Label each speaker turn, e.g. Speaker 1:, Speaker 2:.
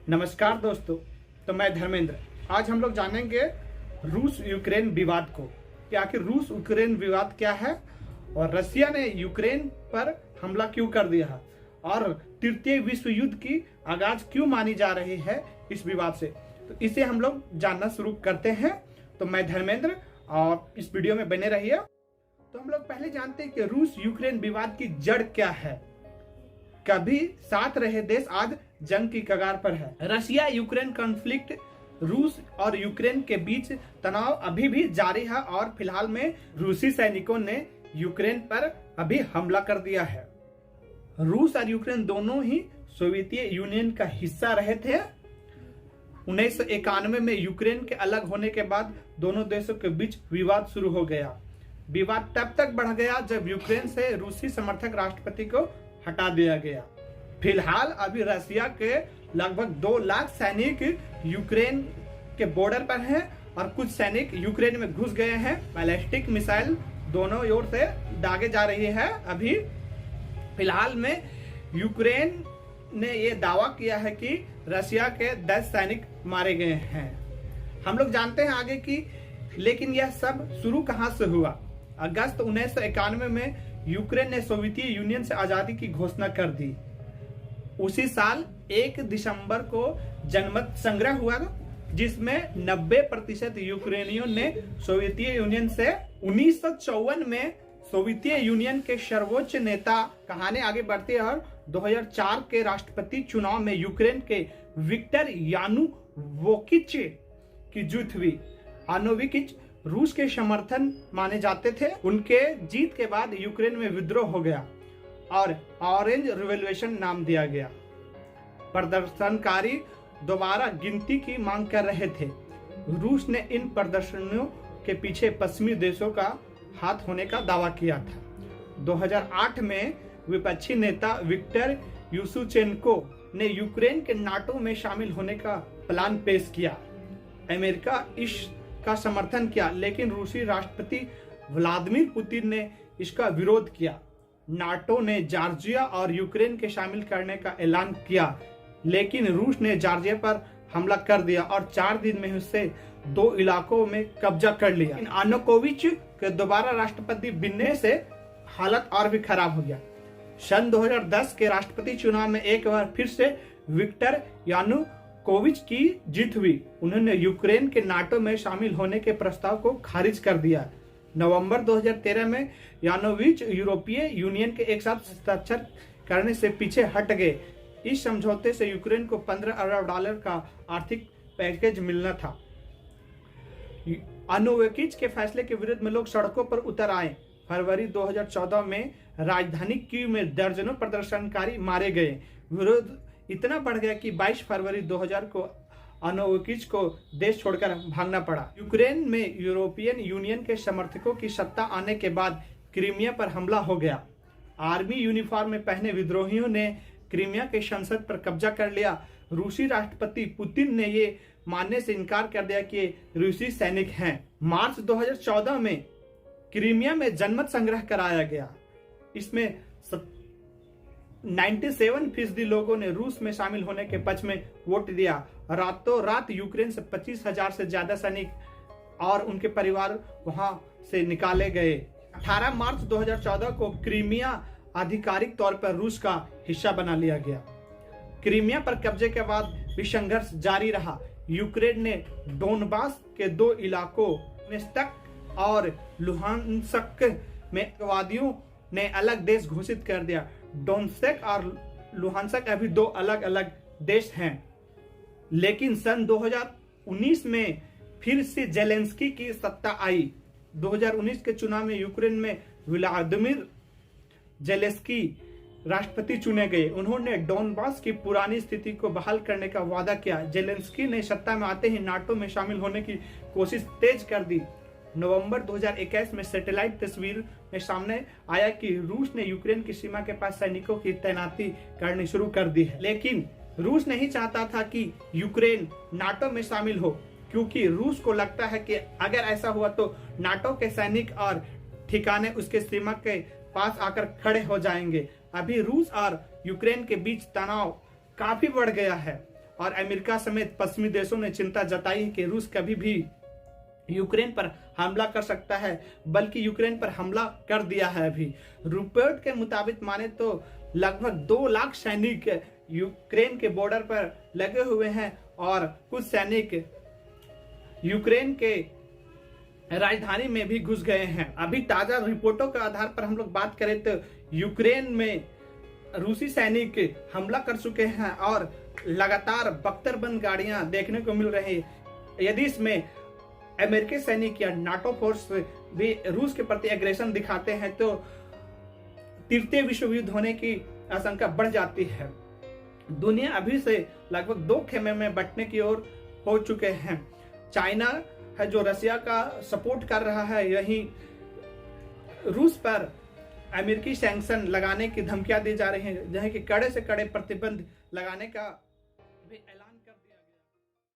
Speaker 1: नमस्कार दोस्तों। तो मैं धर्मेंद्र। आज हम लोग जानेंगे रूस यूक्रेन विवाद को कि आखिर रूस यूक्रेन विवाद क्या है और रसिया ने यूक्रेन पर हमला क्यों कर दिया है और तृतीय विश्व युद्ध की आगाज क्यों मानी जा रही है इस विवाद से। तो इसे हम लोग जानना शुरू करते हैं। तो मैं धर्मेंद्र और इस वीडियो में बने रहिए। तो हम लोग पहले जानते हैं कि रूस यूक्रेन विवाद की जड़ क्या है। कभी साथ रहे देश आज जंग की कगार पर है। रसिया यूक्रेन कॉन्फ्लिक्ट, रूस और यूक्रेन के बीच तनाव अभी भी जारी है और फिलहाल में रूसी सैनिकों ने यूक्रेन पर अभी हमला कर दिया है। रूस और यूक्रेन दोनों ही सोवियत यूनियन का हिस्सा रहे थे। 1991 में यूक्रेन के अलग होने के बाद दोनों देशों के बीच विवाद शुरू हो गया। विवाद तब तक बढ़ गया जब यूक्रेन से रूसी समर्थक राष्ट्रपति को हटा दिया गया। फिलहाल अभी रसिया के लगभग 2 लाख सैनिक यूक्रेन के बॉर्डर पर हैं और कुछ सैनिक यूक्रेन में घुस गए हैं। बैलिस्टिक मिसाइल दोनों ओर से दागे जा रही है। अभी फिलहाल में यूक्रेन ने ये दावा किया है कि रसिया के 10 सैनिक मारे गए हैं। हम लोग जानते हैं आगे की, लेकिन यह सब शुरू कहां से हुआ। अगस्त 1991 में यूक्रेन ने सोवियत यूनियन से आजादी की घोषणा कर दी। उसी साल 1 दिसंबर को जनमत संग्रह हुआ जिसमें 90% यूक्रेनियों ने सोवियत यूनियन से 1954 में सोवियत यूनियन के सर्वोच्च नेता कहानी आगे बढ़ती है और 2004 के राष्ट्रपति चुनाव में यूक्रेन के विक्टर यानुकोविच की जीत हुई। यानुकोविच रूस के समर्थन माने जाते थे। उनके जीत के बाद यूक्रेन में विद्रोह हो गया और ऑरेंज रिवॉल्यूशन नाम दिया गया। प्रदर्शनकारी दोबारा गिनती की मांग कर रहे थे। रूस ने इन प्रदर्शनों के पीछे पश्चिमी देशों का हाथ होने का दावा किया था। 2008 में विपक्षी नेता विक्टर यूशुचेन्को ने यूक्रेन के नाटो में शामिल होने का प्लान पेश किया। अमेरिका इसका समर्थन किया, लेकिन रूसी राष्ट्रपति व्लादिमीर पुतिन ने इसका विरोध किया। नाटो ने जॉर्जिया और यूक्रेन के शामिल करने का ऐलान किया, लेकिन रूस ने जॉर्जिया पर हमला कर दिया और 4 दिन में उससे 2 इलाकों में कब्जा कर लिया। यानुकोविच के दोबारा राष्ट्रपति बनने से हालत और भी खराब हो गया। सन 2010 के राष्ट्रपति चुनाव में एक बार फिर से विक्टर यानुकोविच की जीत हुई। उन्होंने यूक्रेन के नाटो में शामिल होने के प्रस्ताव को खारिज कर दिया। नवंबर 2013 में यानुकोविच यूरोपीय यूनियन के एक साथ हस्ताक्षर करने से पीछे हट गए। इस समझौते से यूक्रेन को $15 अरब का आर्थिक पैकेज मिलना था। यानुकोविच के फैसले के विरुद्ध में लोग सड़कों पर उतर आए। फरवरी 2014 में राजधानी कीव में दर्जनों प्रदर्शनकारी मारे गए। विरोध इतना बढ़ गया कि 22 फरवरी 2000 को यानुकोविच को देश छोड़कर भागना पड़ा। यूक्रेन में यूरोपियन यूनियन के समर्थकों की सत्ता आने के बाद क्रीमिया पर हमला हो गया। आर्मी यूनिफॉर्म में पहने विद्रोहियों ने क्रीमिया के संसद पर कब्जा कर लिया। रूसी राष्ट्रपति पुतिन ने ये मानने से इनकार कर दिया कि रूसी सैनिक हैं। मार्च 2014 में क्रीमिया में जनमत संग्रह कराया गया। इसमें 97% लोगों ने रूस में शामिल होने के पक्ष में वोट दिया। रातों रात यूक्रेन से 25,000 से ज्यादा सैनिक और उनके परिवार वहां से निकाले गए। 18 मार्च 2014 को क्रीमिया आधिकारिक तौर पर रूस का हिस्सा बना लिया गया। क्रीमिया पर कब्जे के बाद भी संघर्ष जारी रहा। यूक्रेन ने डोनबास के 2 इलाकों नेस्तक और लुहानस्क में अतिवादियों ने अलग देश घोषित कर दिया। डोनेत्स्क और लुहानस्क अभी 2 अलग अलग देश हैं। लेकिन सन 2019 में फिर से जेलेंस्की की सत्ता आई। 2019 के चुनाव में यूक्रेन में व्लादिमीर जेलेंस्की राष्ट्रपति चुने गए। उन्होंने डोनबास की पुरानी स्थिति को बहाल करने का वादा किया। जेलेंस्की ने सत्ता में आते ही नाटो में शामिल होने की कोशिश तेज कर दी। नवंबर 2021 में सैटेलाइट तस्वीर में सामने आया कि रूस ने यूक्रेन की सीमा के पास सैनिकों की तैनाती करनी शुरू कर दी है। लेकिन रूस नहीं चाहता था कि यूक्रेन नाटो में शामिल हो, क्योंकि रूस को लगता है कि अगर ऐसा हुआ तो नाटो के सैनिक और ठिकाने उसके सीमा के पास आकर खड़े हो जाएंगे। अभी रूस और यूक्रेन के बीच तनाव काफी बढ़ गया है और अमेरिका समेत पश्चिमी देशों ने चिंता जताई है कि रूस कभी भी यूक्रेन पर हमला कर सकता है, बल्कि यूक्रेन पर हमला कर दिया है अभी। रिपोर्ट के मुताबिक माने तो लगभग 2 लाख सैनिक यूक्रेन के बॉर्डर पर लगे हुए हैं और कुछ सैनिक यूक्रेन के राजधानी में भी घुस गए हैं। अभी ताजा रिपोर्टों के आधार पर हम लोग बात करें तो यूक्रेन में रूसी सैनिक हमला कर चुके हैं और लगातार बख्तरबंद गाड़ियां देखने को मिल रही है। यदि इसमें अमेरिकी सैनिक या नाटो फोर्स भी रूस के प्रति एग्रेशन दिखाते हैं तो तृतीय विश्व युद्ध होने की आशंका बढ़ जाती है। दुनिया अभी से लगभग 2 खेमे में बंटने की ओर हो चुके हैं। चाइना है जो रशिया का सपोर्ट कर रहा है, यही रूस पर अमेरिकी सैंक्शन लगाने की धमकियां दी जा रही हैं, जहाँ की कड़े से कड़े प्रतिबंध लगाने का भी ऐलान